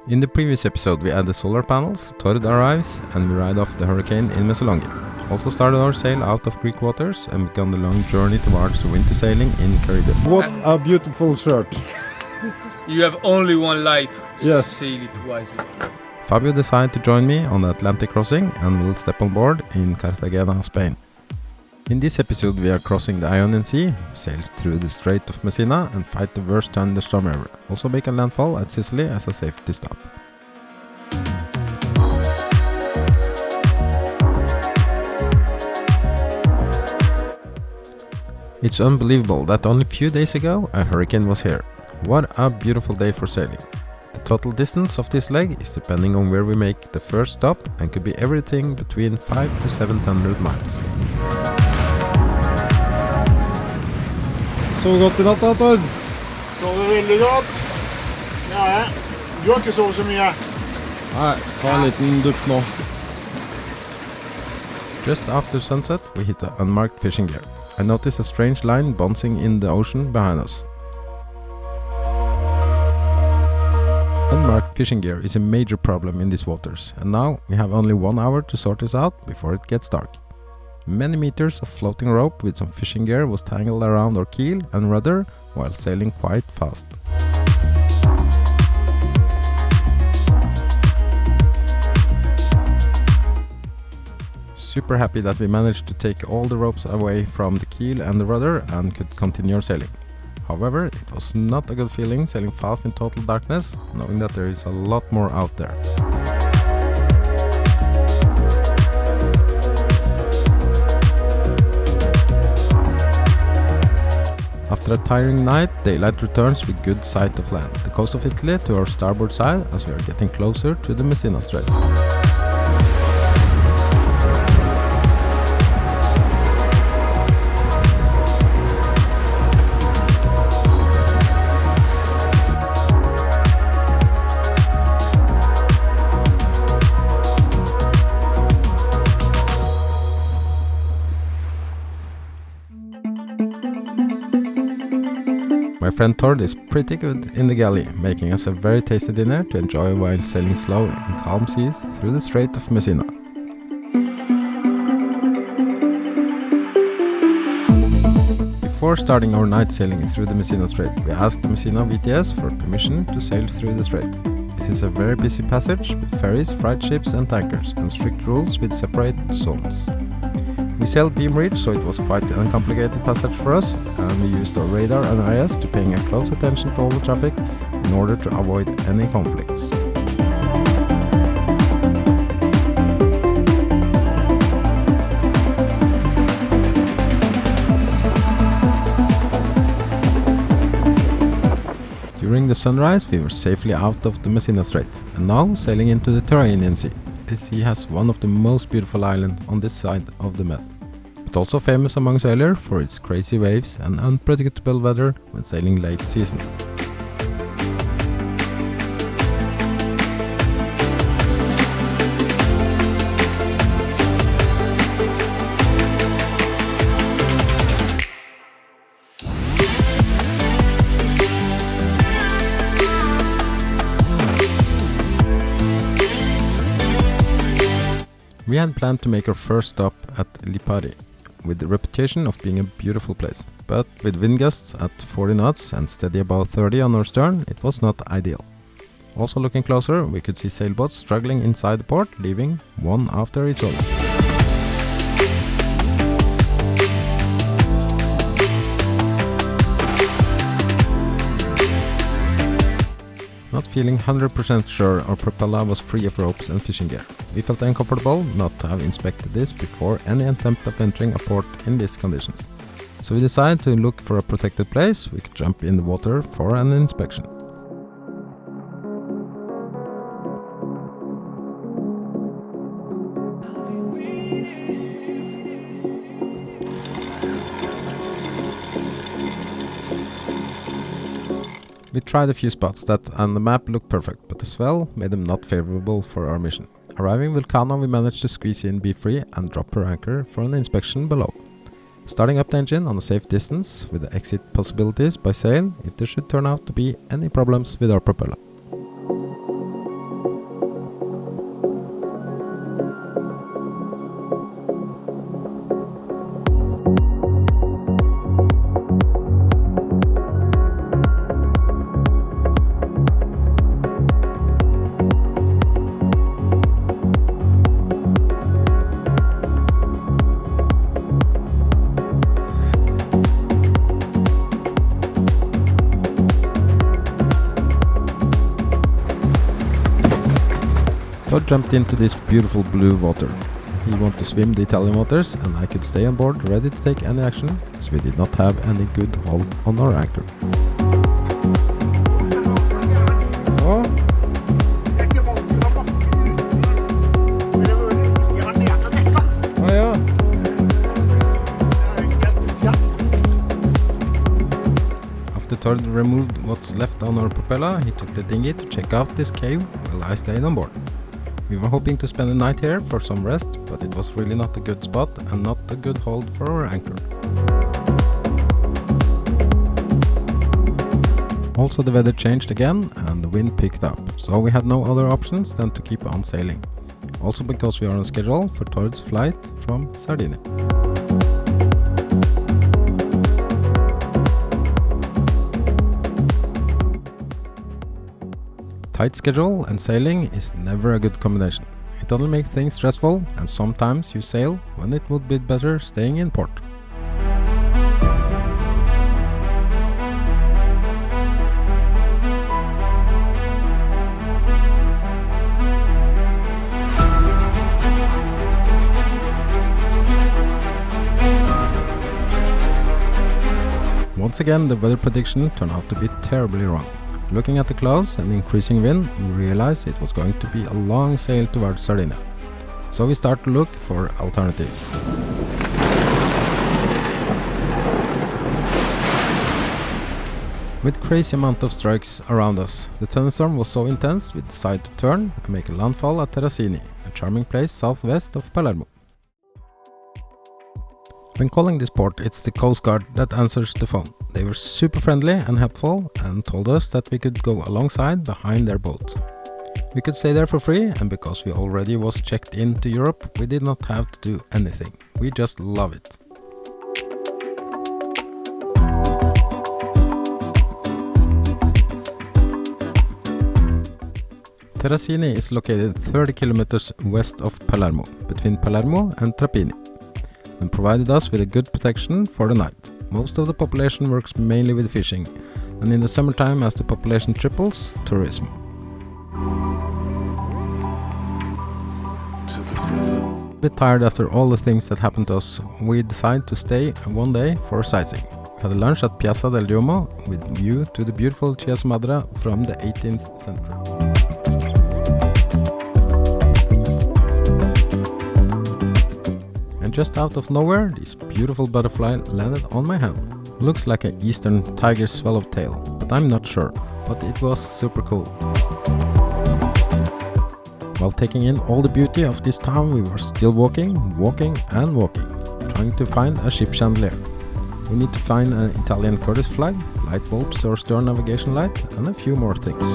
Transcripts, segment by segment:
In the previous episode we add the solar panels, Tord arrives and we ride off the hurricane in Messina. Also started our sail out of Greek waters and began the long journey towards the winter sailing in Caribbean. What a beautiful shirt! You have only one life. Yes. Sail it wisely. Fabio decided to join me on the Atlantic crossing and will step on board in Cartagena, Spain. In this episode we are crossing the Tyrrhenian Sea, sail through the Strait of Messina and fight the worst thunderstorm ever. Also make a landfall at Sicily as a safety stop. It's unbelievable that only a few days ago a hurricane was here. What a beautiful day for sailing. The total distance of this leg is depending on where we make the first stop and could be everything between 500 to 700 miles. Sov godt I natt, Tord? Sover veldig godt. Ja, ja. Du har ikke sovet så mye. Nei, ta en liten dupp nå. Just after sunset we hit the unmarked fishing gear. I noticed a strange line bouncing in the ocean behind us. Unmarked fishing gear is a major problem in these waters, and now we have only 1 hour to sort this out before it gets dark. Many meters of floating rope with some fishing gear was tangled around our keel and rudder while sailing quite fast. Super happy that we managed to take all the ropes away from the keel and the rudder and could continue our sailing. However, it was not a good feeling sailing fast in total darkness, knowing that there is a lot more out there. After a tiring night, daylight returns with good sight of land, the coast of Italy to our starboard side as we are getting closer to the Messina Strait. My friend Tord is pretty good in the galley, making us a very tasty dinner to enjoy while sailing slow in calm seas through the Strait of Messina. Before starting our night sailing through the Messina Strait, we asked the Messina VTS for permission to sail through the strait. This is a very busy passage with ferries, freight ships and tankers, and strict rules with separate zones. We sailed beam reach, so it was quite an uncomplicated passage for us, and we used our radar and IS to paying a close attention to all the traffic in order to avoid any conflicts. During the sunrise we were safely out of the Messina Strait, and now sailing into the Tyrrhenian Sea. This sea has one of the most beautiful islands on this side of the Med, but also famous among sailors for its crazy waves and unpredictable weather when sailing late season. We had planned to make our first stop at Lipari, with the reputation of being a beautiful place, but with wind gusts at 40 knots and steady above 30 on our stern, it was not ideal. Also looking closer, we could see sailboats struggling inside the port, leaving one after each other. Not feeling 100% sure our propeller was free of ropes and fishing gear. We felt uncomfortable not to have inspected this before any attempt of entering a port in these conditions. So we decided to look for a protected place we could jump in the water for an inspection. We tried a few spots that on the map looked perfect, but the swell made them not favorable for our mission. Arriving Vulcano, we managed to squeeze in, be free and drop her anchor for an inspection below. Starting up the engine on a safe distance with the exit possibilities by sail if there should turn out to be any problems with our propeller. jumped into this beautiful blue water. He wanted to swim the Italian waters, and I could stay on board ready to take any action, as we did not have any good hold on our anchor. Ja. Jeg er ikke vant til å vaske. Men det var ikke vært nede til dekka. Ah, ja. Det er helt fjernt. After Tord removed what's left on our propeller, he took the dinghy to check out this cave while I stayed on board. We were hoping to spend the night here for some rest, but it was really not a good spot and not a good hold for our anchor. Also, the weather changed again and the wind picked up, so we had no other options than to keep on sailing. Also because we are on schedule for Tord's flight from Sardinia. Tight schedule and sailing is never a good combination. It only makes things stressful, and sometimes you sail when it would be better staying in port. Once again, the weather prediction turned out to be terribly wrong. Looking at the clouds and increasing wind, we realized it was going to be a long sail towards Sardinia. So we start to look for alternatives. With crazy amount of strikes around us, the thunderstorm was so intense we decided to turn and make a landfall at Terracina, a charming place southwest of Palermo. When calling this port, it's the Coast Guard that answers the phone. They were super friendly and helpful and told us that we could go alongside behind their boat. We could stay there for free, and because we already was checked in to Europe, we did not have to do anything. We just love it. Terracina is located 30 kilometers west of Palermo, between Palermo and Trapani, and provided us with a good protection for the night. Most of the population works mainly with fishing, and in the summertime, as the population triples, tourism. A bit tired after all the things that happened to us, we decided to stay one day for sightseeing. We had lunch at Piazza del Duomo with view to the beautiful Chiesa Madre from the 18th century. And just out of nowhere, this beautiful butterfly landed on my hand. Looks like an eastern tiger swallowtail, but I'm not sure, but it was super cool. While taking in all the beauty of this town, we were still walking, trying to find a ship chandelier. We need to find an Italian Curtis flag, light bulbs or stern navigation light, and a few more things.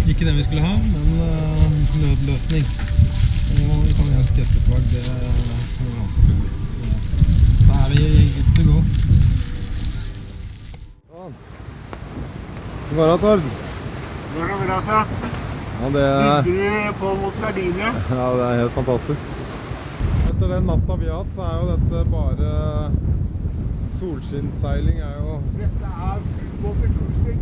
Ikke den vi skulle ha, men nødløsning. Og italiensk gjesteflagg, det må vi ha selvfølgelig. Da er vi good to go. God morgen, Tord. Hvordan vil det seg? Ja, det er... Ligger vi på mot Sardinia? Ja, det er helt fantastisk. Etter den natta vi har hatt, så er jo dette bare... Solskinnseiling er jo... Dette er fullwater cruising.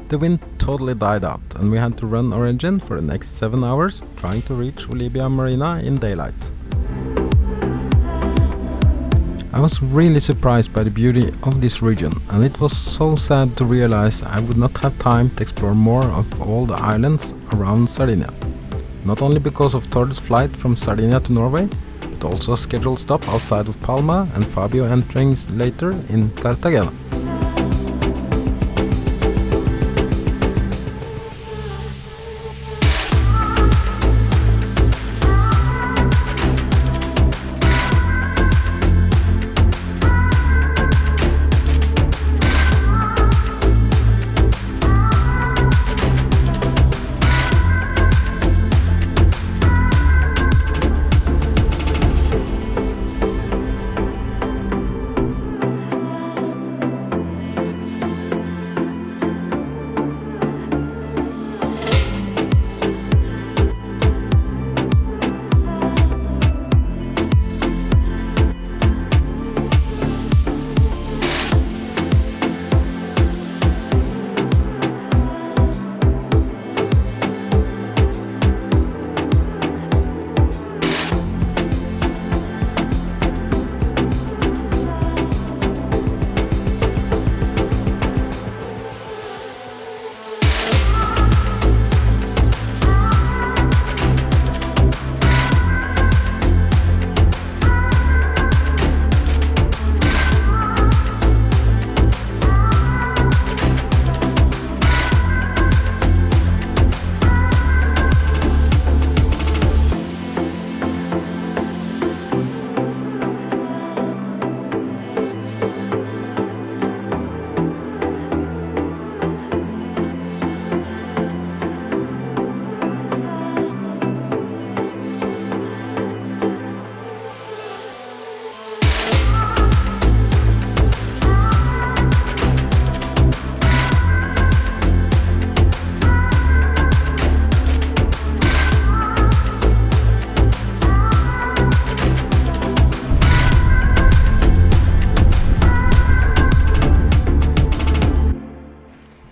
The wind totally died out, and we had to run our engine for the next 7 hours, trying to reach Olivia Marina in daylight. I was really surprised by the beauty of this region, and it was so sad to realize I would not have time to explore more of all the islands around Sardinia. Not only because of Tord's flight from Sardinia to Norway, but also a scheduled stop outside of Palma and Fabio entering later in Cartagena.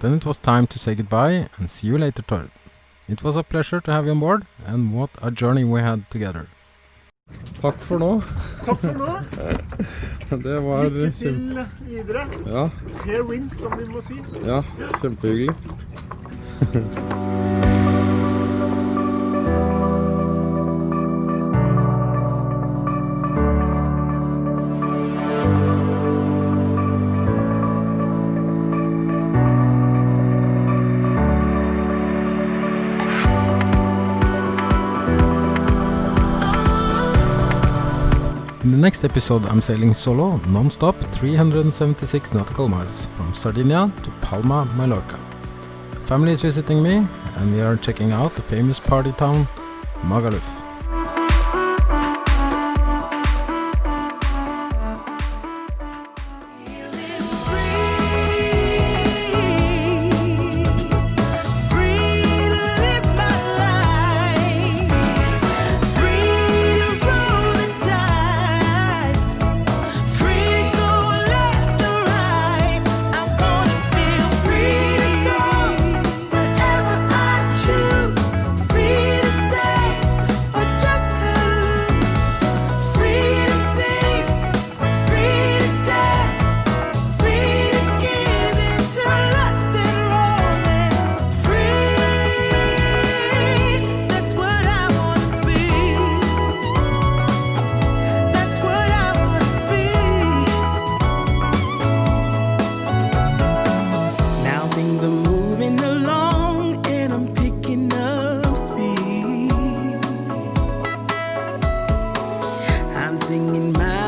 Then it was time to say goodbye and see you later, Tord. It was a pleasure to have you on board, and what a journey we had together. Takk for nå. Takk for nå. Det var Lykke til videre. Ja, Fair winds, som vi må si. ja, kjempehyggelig. In the next episode I'm sailing solo, non-stop, 376 nautical miles from Sardinia to Palma, Mallorca. Family is visiting me and we are checking out the famous party town, Magaluf. Singing my